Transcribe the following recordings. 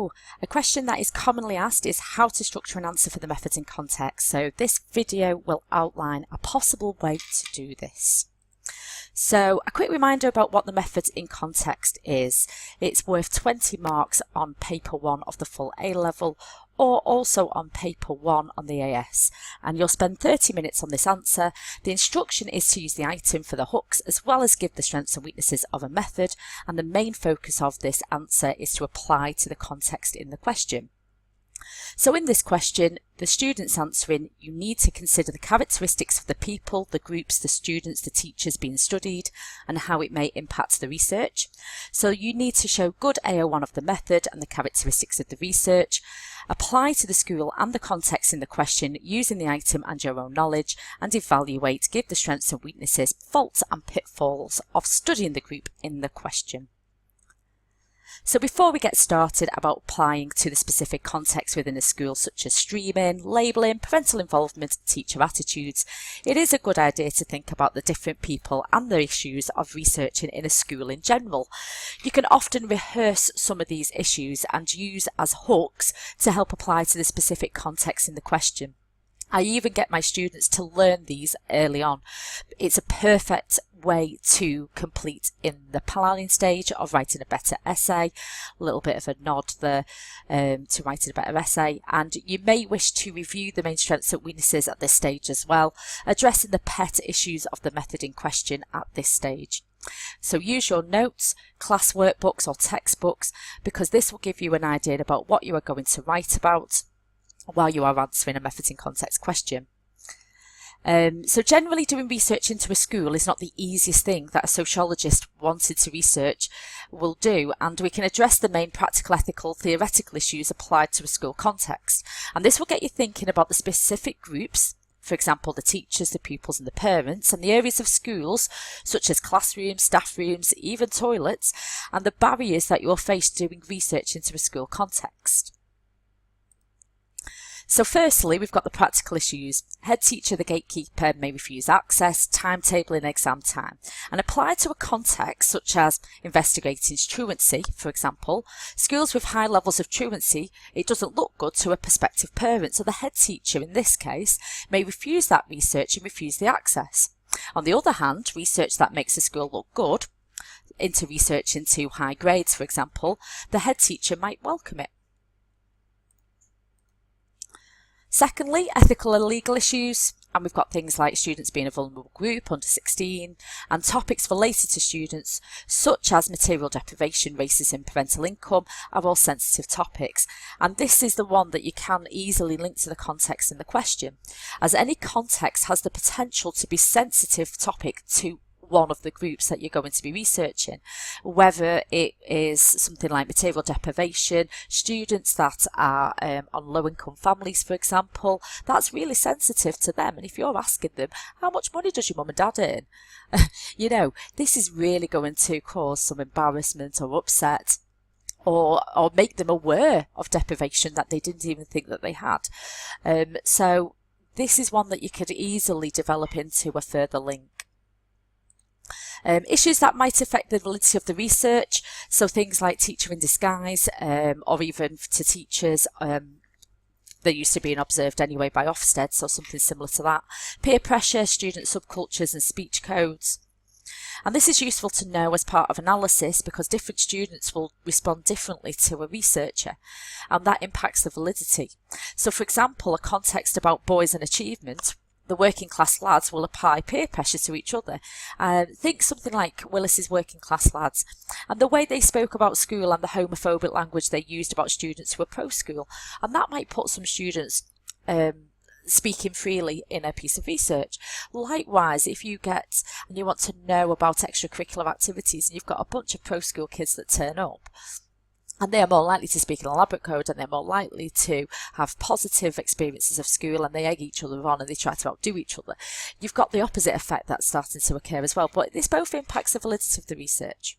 So a question that is commonly asked is how to structure an answer for the methods in context. So this video will outline a possible way to do this. So a quick reminder about what the methods in context is. It's worth 20 marks on paper 1 of the full A level, or also on paper 1 on the AS, and you'll spend 30 minutes on this answer. The instruction is to use the item for the hooks as well as give the strengths and weaknesses of a method, and the main focus of this answer is to apply to the context in the question. So in this question, the students answering, you need to consider the characteristics of the people, the groups, the students, the teachers being studied, and how it may impact the research. So you need to show good AO1 of the method and the characteristics of the research, apply to the school and the context in the question using the item and your own knowledge, and evaluate, give the strengths and weaknesses, faults and pitfalls of studying the group in the question. So before we get started about applying to the specific context within a school, such as streaming, labelling, parental involvement, teacher attitudes, it is a good idea to think about the different people and the issues of researching in a school in general. You can often rehearse some of these issues and use as hooks to help apply to the specific context in the question. I even get my students to learn these early on. It's a perfect way to complete in the planning stage of writing a better essay. A little bit of a nod there to writing a better essay, and you may wish to review the main strengths and weaknesses at this stage as well, addressing the pet issues of the method in question at this stage. So use your notes, class workbooks or textbooks, because this will give you an idea about what you are going to write about while you are answering a methods in context question. So generally doing research into a school is not the easiest thing that a sociologist wanted to research will do, and we can address the main practical, ethical, theoretical issues applied to a school context. And this will get you thinking about the specific groups, for example the teachers, the pupils and the parents, and the areas of schools such as classrooms, staff rooms, even toilets, and the barriers that you'll face doing research into a school context. So firstly, we've got the practical issues. Head teacher, the gatekeeper, may refuse access, timetabling exam time. And applied to a context such as investigating truancy, for example, schools with high levels of truancy, it doesn't look good to a prospective parent. So the head teacher, in this case, may refuse that research and refuse the access. On the other hand, research that makes a school look good, into research into high grades, for example, the head teacher might welcome it. Secondly, ethical and legal issues, and we've got things like students being a vulnerable group, under 16, and topics related to students such as material deprivation, racism, parental income are all sensitive topics, and this is the one that you can easily link to the context in the question, as any context has the potential to be sensitive topic to one of the groups that you're going to be researching, whether it is something like material deprivation, students that are on low-income families, for example, that's really sensitive to them. And if you're asking them, how much money does your mum and dad earn? You know, this is really going to cause some embarrassment or upset, or make them aware of deprivation that they didn't even think that they had. So this is one that you could easily develop into a further link. Issues that might affect the validity of the research, so things like teacher in disguise, or even to teachers, they're used to being observed anyway by Ofsted, so something similar to that. Peer pressure, student subcultures and speech codes. And this is useful to know as part of analysis because different students will respond differently to a researcher, and that impacts the validity. So for example, a context about boys and achievement, the working class lads will apply peer pressure to each other. Think something like Willis's working class lads and the way they spoke about school and the homophobic language they used about students who were pro-school, and that might put some students speaking freely in a piece of research. Likewise, if you get and you want to know about extracurricular activities and you've got a bunch of pro-school kids that turn up, and they are more likely to speak in elaborate code, and they're more likely to have positive experiences of school, and they egg each other on and they try to outdo each other. You've got the opposite effect that's starting to occur as well, but this both impacts the validity of the research.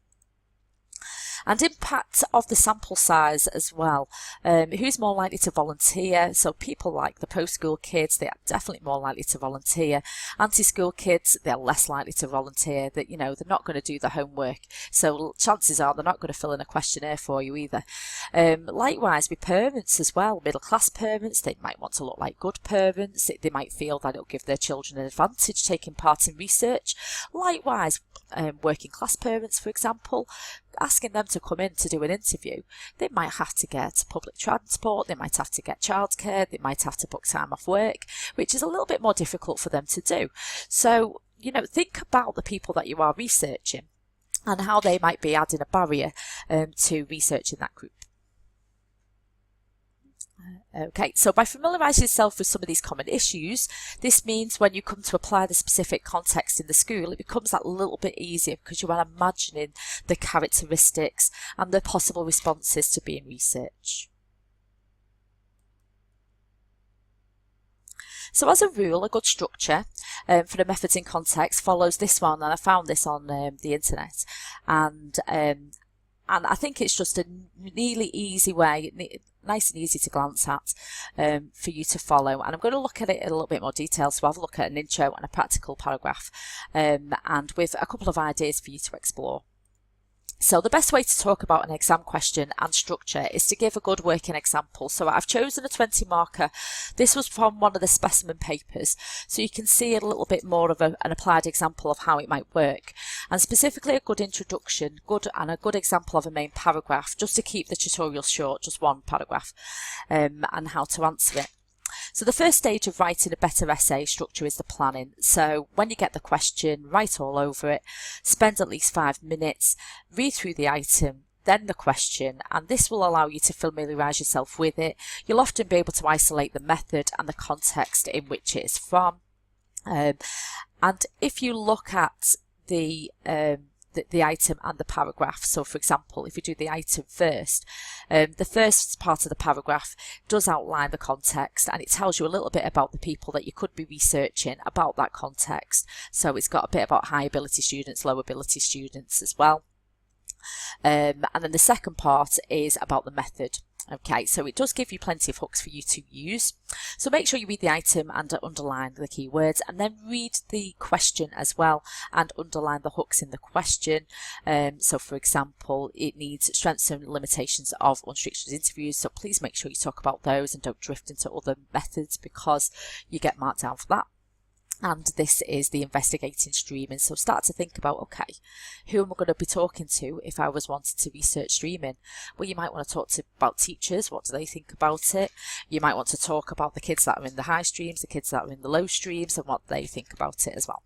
And impact of the sample size as well. Who's more likely to volunteer? So people like the post-school kids, they are definitely more likely to volunteer. Anti-school kids, they're less likely to volunteer. That, you know, they're not going to do the homework, so chances are they're not going to fill in a questionnaire for you either. Likewise with parents as well. Middle class parents, they might want to look like good parents. They might feel that it'll give their children an advantage taking part in research. Likewise, working class parents, for example, asking them to come in to do an interview, they might have to get public transport, they might have to get childcare, they might have to book time off work, which is a little bit more difficult for them to do. So, you know, think about the people that you are researching and how they might be adding a barrier to researching that group. Okay, so by familiarising yourself with some of these common issues, this means when you come to apply the specific context in the school, it becomes that little bit easier because you are imagining the characteristics and the possible responses to being research. So as a rule, a good structure for the methods in context follows this one, and I found this on the internet, and I think it's just a really easy way, nice and easy to glance at for you to follow. And I'm going to look at it in a little bit more detail. So I'll have a look at an intro and a practical paragraph and with a couple of ideas for you to explore. So the best way to talk about an exam question and structure is to give a good working example. So I've chosen a 20 marker. This was from one of the specimen papers, so you can see a little bit more of an applied example of how it might work, and specifically a good introduction, a good example of a main paragraph, just to keep the tutorial short, just one paragraph, and how to answer it. So the first stage of writing a better essay structure is the planning. So when you get the question, write all over it, spend at least 5 minutes, read through the item, then the question, and this will allow you to familiarise yourself with it. You'll often be able to isolate the method and the context in which it is from. And if you look at the item and the paragraph. So for example, if you do the item first, the first part of the paragraph does outline the context, and it tells you a little bit about the people that you could be researching about that context. So it's got a bit about high ability students, low ability students as well. And then the second part is about the method. Okay, so it does give you plenty of hooks for you to use. So make sure you read the item and underline the keywords, and then read the question as well and underline the hooks in the question. So for example, it needs strengths and limitations of unstructured interviews. So please make sure you talk about those and don't drift into other methods because you get marked down for that. And this is the investigating streaming. So start to think about, okay, who am I going to be talking to if I was wanting to research streaming? Well, you might want to talk about teachers. What do they think about it? You might want to talk about the kids that are in the high streams, the kids that are in the low streams, and what they think about it as well.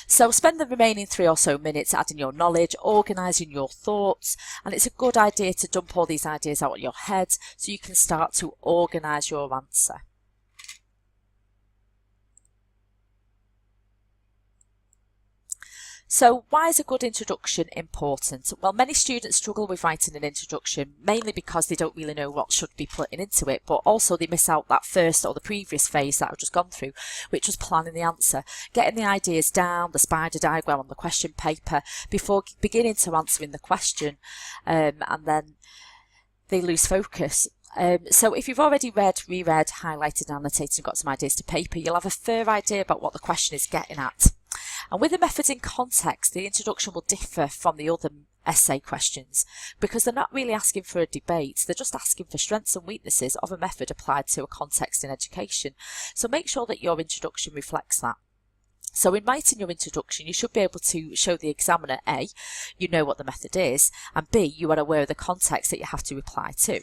So spend the remaining 3 or so minutes adding your knowledge, organising your thoughts, and it's a good idea to dump all these ideas out of your head so you can start to organise your answer. So why is a good introduction important? Well, many students struggle with writing an introduction, mainly because they don't really know what should be put into it, but also they miss out that first or the previous phase that I've just gone through, which was planning the answer, getting the ideas down, the spider diagram on the question paper before beginning to answering the question, and then they lose focus. So if you've already read, reread, highlighted, annotated and got some ideas to paper, you'll have a fair idea about what the question is getting at. And with the methods in context, the introduction will differ from the other essay questions because they're not really asking for a debate, they're just asking for strengths and weaknesses of a method applied to a context in education. So make sure that your introduction reflects that. So in writing your introduction, you should be able to show the examiner A, you know what the method is, and B, you are aware of the context that you have to reply to.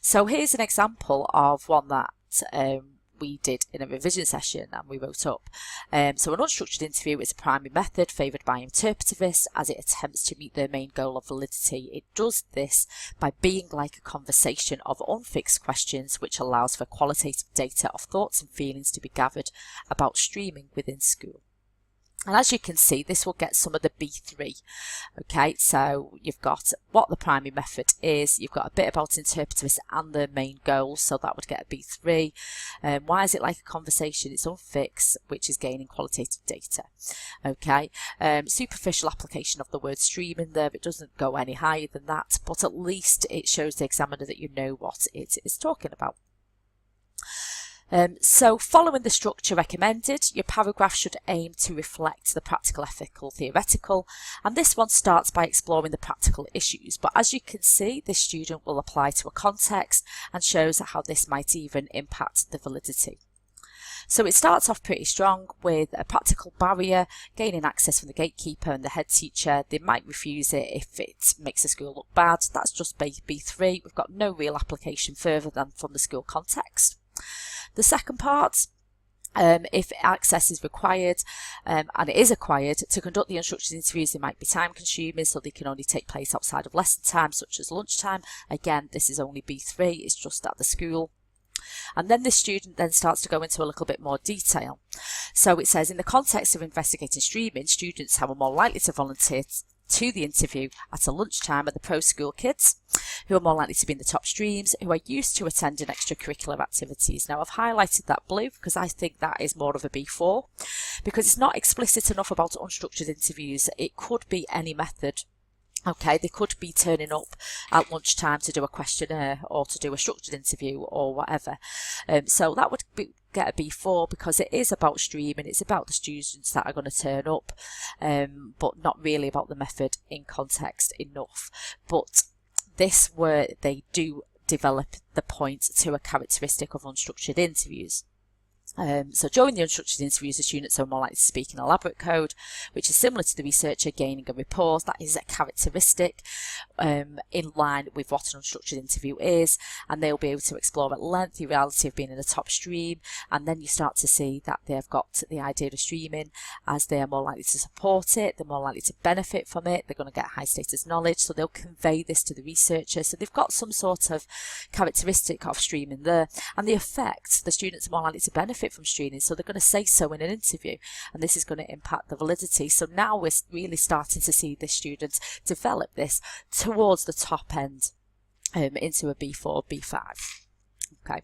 So here's an example of one that we did in a revision session and we wrote up. So an unstructured interview is a primary method favoured by interpretivists as it attempts to meet their main goal of validity. It does this by being like a conversation of unfixed questions, which allows for qualitative data of thoughts and feelings to be gathered about streaming within school. And as you can see, this will get some of the B3. Okay, so you've got what the primary method is, you've got a bit about interpretivist and the main goals, so that would get a B3. Why is it like a conversation? It's unfixed, which is gaining qualitative data. Okay, superficial application of the word stream in there, it doesn't go any higher than that, but at least it shows the examiner that you know what it is talking about. So following the structure recommended, your paragraph should aim to reflect the practical, ethical, theoretical, and this one starts by exploring the practical issues, but as you can see, this student will apply to a context and shows how this might even impact the validity. So it starts off pretty strong with a practical barrier, gaining access from the gatekeeper and the head teacher. They might refuse it if it makes the school look bad. That's just B3. We've got no real application further than from the school context. The second part, if access is required, and it is acquired, to conduct the unstructured interviews, they might be time consuming, so they can only take place outside of lesson time, such as lunchtime. Again, this is only B3, it's just at the school. And then the student then starts to go into a little bit more detail. So it says, in the context of investigating streaming, students are more likely to volunteer to the interview at a lunchtime at the pro-school kids, who are more likely to be in the top streams, who are used to attending extracurricular activities. Now I've highlighted that blue because I think that is more of a B4, because it's not explicit enough about unstructured interviews. It could be any method. Okay, they could be turning up at lunchtime to do a questionnaire or to do a structured interview or whatever. So that would get a B4 because it is about streaming, it's about the students that are going to turn up, but not really about the method in context enough. But this where they do develop the point to a characteristic of unstructured interviews. So during the unstructured interviews, the students are more likely to speak in elaborate code, which is similar to the researcher gaining a rapport. That is a characteristic in line with what an unstructured interview is, and they'll be able to explore at length the reality of being in a top stream. And then you start to see that they've got the idea of streaming, as they are more likely to support it, they're more likely to benefit from it, they're going to get high status knowledge, so they'll convey this to the researcher. So they've got some sort of characteristic of streaming there, and the effect, the students are more likely to benefit from streaming, so they're going to say so in an interview, and this is going to impact the validity. So now we're really starting to see the students develop this towards the top end, into a B4, B5. Okay.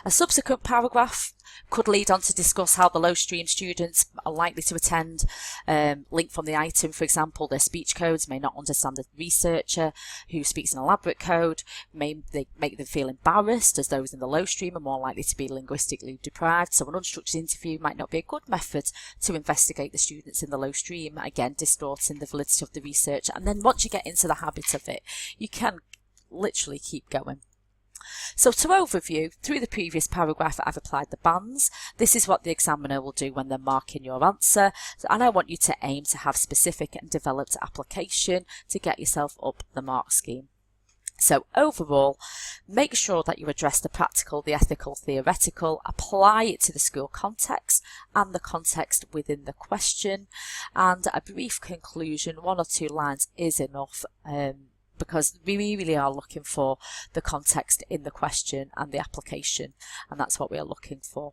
A subsequent paragraph could lead on to discuss how the low stream students are likely to attend. Link from the item, for example, their speech codes may not understand the researcher who speaks an elaborate code, they make them feel embarrassed, as those in the low stream are more likely to be linguistically deprived. So an unstructured interview might not be a good method to investigate the students in the low stream, again distorting the validity of the research. And then once you get into the habit of it, you can literally keep going. So to overview, through the previous paragraph I've applied the bands. This is what the examiner will do when they're marking your answer, and I want you to aim to have specific and developed application to get yourself up the mark scheme. So overall, make sure that you address the practical, the ethical, theoretical, apply it to the school context and the context within the question, and a brief conclusion, 1 or 2 lines is enough, because we really are looking for the context in the question and the application, and that's what we are looking for.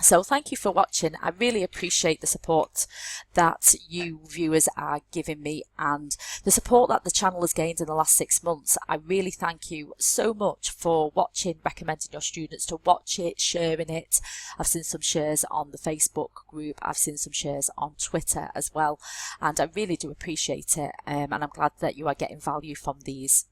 So thank you for watching. I really appreciate the support that you viewers are giving me and the support that the channel has gained in the last 6 months. I really thank you so much for watching, recommending your students to watch it, sharing it. I've seen some shares on the Facebook group, I've seen some shares on Twitter as well, and I really do appreciate it, and I'm glad that you are getting value from these.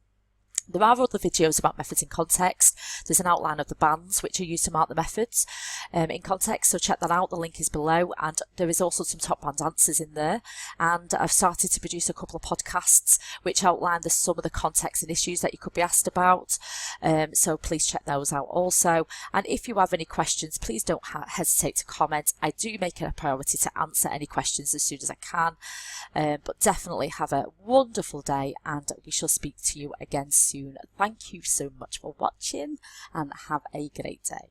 There are other videos about methods in context. There's an outline of the bands which are used to mark the methods in context, so check that out, the link is below, and there is also some top band answers in there. And I've started to produce a couple of podcasts which outline some of the context and issues that you could be asked about, so please check those out also. And if you have any questions, please don't hesitate to comment. I do make it a priority to answer any questions as soon as I can, but definitely have a wonderful day, and we shall speak to you again soon. Thank you so much for watching and have a great day.